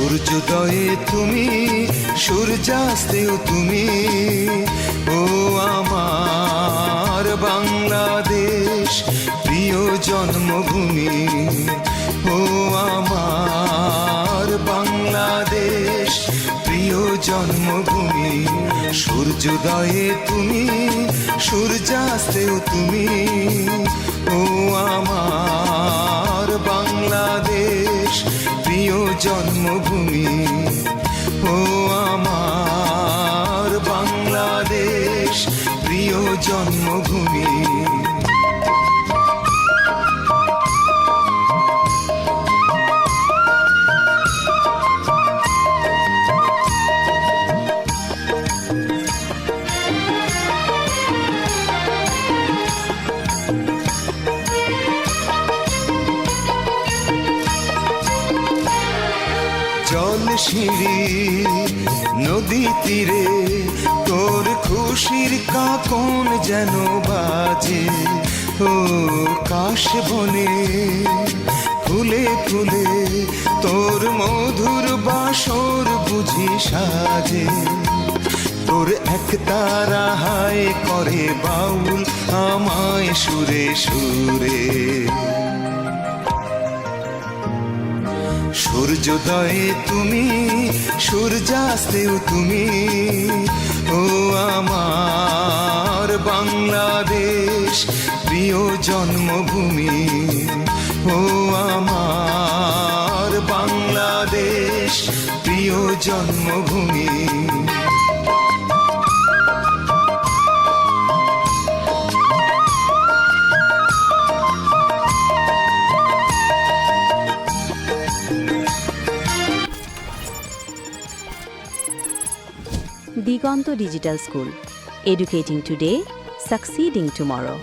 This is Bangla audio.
সূর্যোদয়ে তুমি, সূর্যাস্তেও তুমি, ও আমার বাংলাদেশ প্রিয় জন্মভূমি। ও আমার বাংলাদেশ প্রিয় জন্মভূমি। সূর্যোদয়ে তুমি, সূর্যাস্তেও তুমি, ও আমার বাংলাদেশ প্রিয় জন্মভূমি। ও আমার বাংলাদেশ প্রিয় জন্মভূমি। জল সিঁড়ি নদী তীরে তোর খুশির কাকন যেন বাজে। ও কাশ বনে ফুলে ফুলে তোর মধুর বাসর বুঝি সাজে। তোর এক তারা হায় করে বাউল আমায় সুরে সুরে। সূর্যোদয়ে তুমি, সূর্যাস্তেও তুমি, ও আমার বাংলাদেশ প্রিয় জন্মভূমি। ও আমার বাংলাদেশ প্রিয় জন্মভূমি। Digonto Digital School, educating today, succeeding tomorrow.